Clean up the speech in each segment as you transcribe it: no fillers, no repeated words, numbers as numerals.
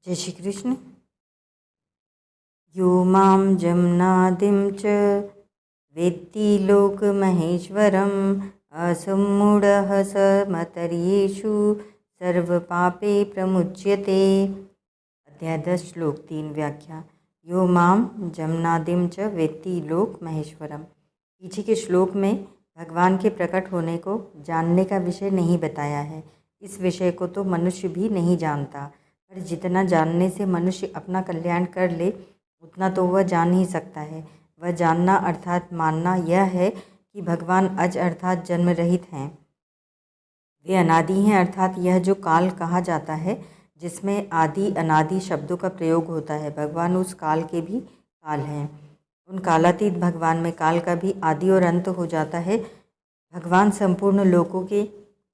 जय श्री कृष्ण। यो मां जमनादिं च वेत्ति लोकमहेश्वरम् असम्मूढः स मतर्येषु सर्वपापे प्रमुच्यते। अध्याय 10 श्लोक 3 व्याख्या। यो मां जमनादिं च वेत्ति लोक महेश्वरम। पीछे के श्लोक में भगवान के प्रकट होने को जानने का विषय नहीं बताया है। इस विषय को तो मनुष्य भी नहीं जानता, पर जितना जानने से मनुष्य अपना कल्याण कर ले उतना तो वह जान ही सकता है। वह जानना अर्थात मानना यह है कि भगवान अज अर्थात जन्म रहित हैं, वे अनादि हैं, अर्थात यह जो काल कहा जाता है जिसमें आदि अनादि शब्दों का प्रयोग होता है, भगवान उस काल के भी काल हैं। उन कालातीत भगवान में काल का भी आदि और अंत हो जाता है। भगवान संपूर्ण लोकों के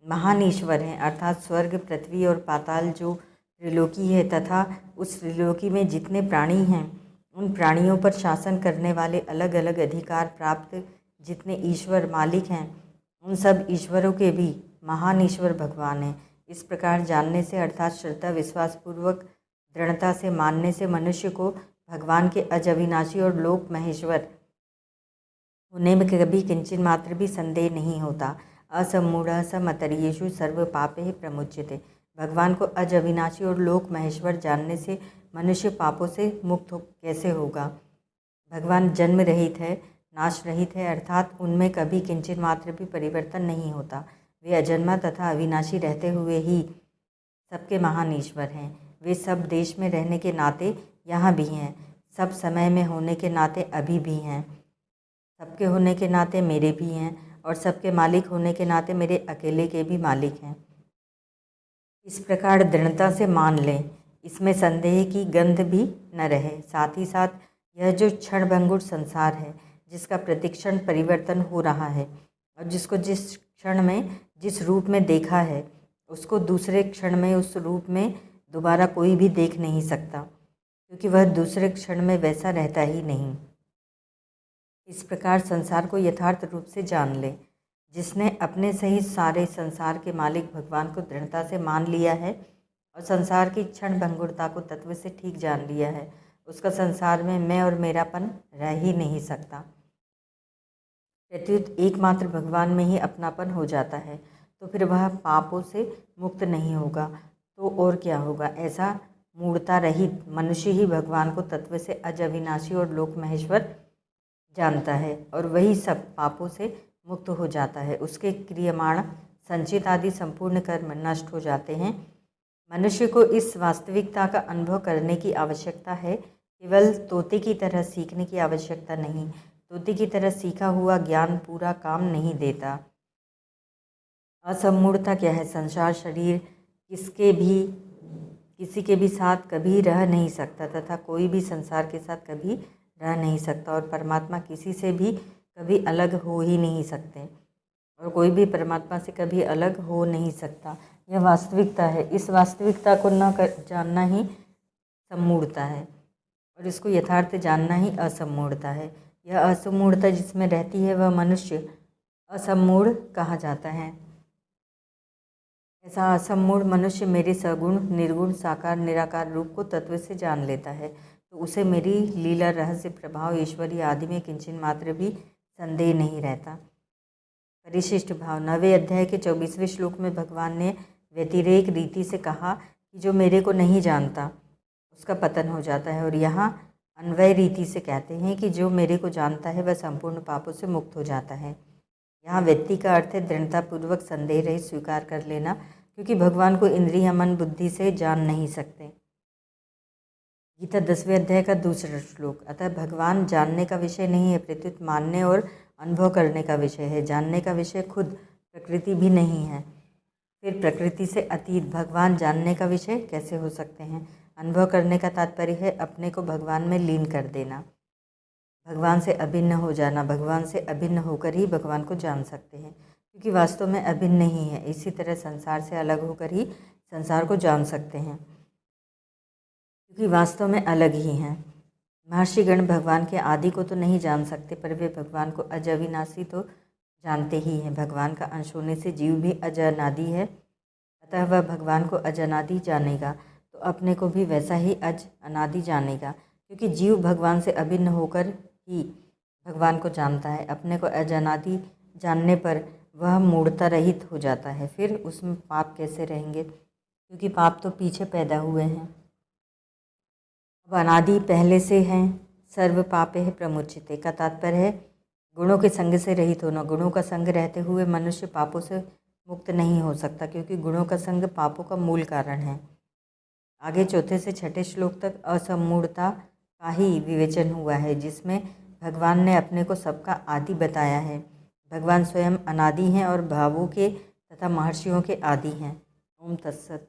महान ईश्वर हैं, अर्थात स्वर्ग पृथ्वी और पाताल जो त्रिलोकी है तथा उस त्रिलोकी में जितने प्राणी हैं उन प्राणियों पर शासन करने वाले अलग अलग अधिकार प्राप्त जितने ईश्वर मालिक हैं उन सब ईश्वरों के भी महान ईश्वर भगवान हैं। इस प्रकार जानने से अर्थात श्रद्धा विश्वास पूर्वक दृढ़ता से मानने से मनुष्य को भगवान के अज अविनाशी और लोक महेश्वर होने में कभी किंचन मात्र भी संदेह नहीं होता। असम्मूढ़ स मतर्येषु सर्व पापे प्रमुच्यते। भगवान को अज अविनाशी और लोक महेश्वर जानने से मनुष्य पापों से मुक्त कैसे होगा। भगवान जन्म रहित है, नाश रहित है, अर्थात उनमें कभी किंचन मात्र भी परिवर्तन नहीं होता। वे अजन्मा तथा अविनाशी रहते हुए ही सबके महान ईश्वर हैं। वे सब देश में रहने के नाते यहाँ भी हैं, सब समय में होने के नाते अभी भी हैं, सबके होने के नाते मेरे भी हैं और सबके मालिक होने के नाते मेरे अकेले के भी मालिक हैं। इस प्रकार दृढ़ता से मान लें, इसमें संदेह की गंध भी न रहे। साथ ही साथ यह जो क्षणभंगुर संसार है जिसका प्रतिक्षण परिवर्तन हो रहा है और जिसको जिस क्षण में जिस रूप में देखा है उसको दूसरे क्षण में उस रूप में दोबारा कोई भी देख नहीं सकता, क्योंकि वह दूसरे क्षण में वैसा रहता ही नहीं। इस प्रकार संसार को यथार्थ रूप से जान ले। जिसने अपने सहित सारे संसार के मालिक भगवान को दृढ़ता से मान लिया है और संसार की क्षण भंगुरता को तत्व से ठीक जान लिया है, उसका संसार में मैं और मेरापन रह ही नहीं सकता। प्रत्युत एकमात्र भगवान में ही अपनापन हो जाता है, तो फिर वह पापों से मुक्त नहीं होगा तो और क्या होगा। ऐसा मूढ़ता रहित मनुष्य ही भगवान को तत्व से अज अविनाशी और लोक महेश्वर जानता है और वही सब पापों से मुक्त हो जाता है। उसके क्रियमाण संचित आदि संपूर्ण कर्म नष्ट हो जाते हैं। मनुष्य को इस वास्तविकता का अनुभव करने की आवश्यकता है, केवल तोते की तरह सीखने की आवश्यकता नहीं। तोते की तरह सीखा हुआ ज्ञान पूरा काम नहीं देता। असम्मूढ़ता क्या है? संसार शरीर किसी के भी साथ कभी रह नहीं सकता तथा कोई भी संसार के साथ कभी रह नहीं सकता और परमात्मा किसी से भी कभी अलग हो ही नहीं सकते और कोई भी परमात्मा से कभी अलग हो नहीं सकता। यह वास्तविकता है। इस वास्तविकता को जानना ही सम्मूढ़ता है और इसको यथार्थ जानना ही असम्मूढ़ता है। यह असम्मूढ़ता जिसमें रहती है वह मनुष्य असम्मूढ़ कहा जाता है। ऐसा असम्मूढ़ मनुष्य मेरे सगुण निर्गुण साकार निराकार रूप को तत्व से जान लेता है तो उसे मेरी लीला रहस्य प्रभाव ईश्वरीय आदि में किंचन मात्र भी संदेह नहीं रहता। परिशिष्ट भाव 9वें अध्याय के 24वें श्लोक में भगवान ने व्यतिरेक रीति से कहा कि जो मेरे को नहीं जानता उसका पतन हो जाता है, और यहाँ अन्वय रीति से कहते हैं कि जो मेरे को जानता है वह संपूर्ण पापों से मुक्त हो जाता है। यहाँ व्यक्ति का अर्थ है दृढ़तापूर्वक संदेह रहित स्वीकार कर लेना, क्योंकि भगवान को इंद्रिय मन बुद्धि से जान नहीं सकते। गीता 10वें अध्याय का दूसरा श्लोक। अतः भगवान जानने का विषय नहीं है, प्रत्युत मानने और अनुभव करने का विषय है। जानने का विषय खुद प्रकृति भी नहीं है, फिर प्रकृति से अतीत भगवान जानने का विषय कैसे हो सकते हैं। अनुभव करने का तात्पर्य है अपने को भगवान में लीन कर देना, भगवान से अभिन्न हो जाना। भगवान से अभिन्न होकर ही भगवान को जान सकते हैं, क्योंकि वास्तव में अभिन्न नहीं है। इसी तरह संसार से अलग होकर ही संसार को जान सकते हैं, क्योंकि वास्तव में अलग ही हैं। महर्षिगण भगवान के आदि को तो नहीं जान सकते, पर वे भगवान को अज अविनाशी तो जानते ही हैं। भगवान का अंश होने से जीव भी अज अनादि है, अतः वह भगवान को अज अनादि जानेगा तो अपने को भी वैसा ही अज अनादि जानेगा, क्योंकि जीव भगवान से अभिन्न होकर ही भगवान को जानता है। अपने को अज अनादि जानने पर वह मूढ़ता रहित हो जाता है। फिर उसमें पाप कैसे रहेंगे, क्योंकि पाप तो पीछे पैदा हुए हैं। अब अनादि पहले से हैं। सर्व पापे है प्रमुचिते का तात्पर्य है गुणों के संग से रहित होना। गुणों का संग रहते हुए मनुष्य पापों से मुक्त नहीं हो सकता, क्योंकि गुणों का संग पापों का मूल कारण है। आगे चौथे से छठे श्लोक तक असमूढ़ता का ही विवेचन हुआ है, जिसमें भगवान ने अपने को सबका आदि बताया है। भगवान स्वयं अनादि हैं और भावों के तथा महर्षियों के आदि हैं। ओम तत्सत।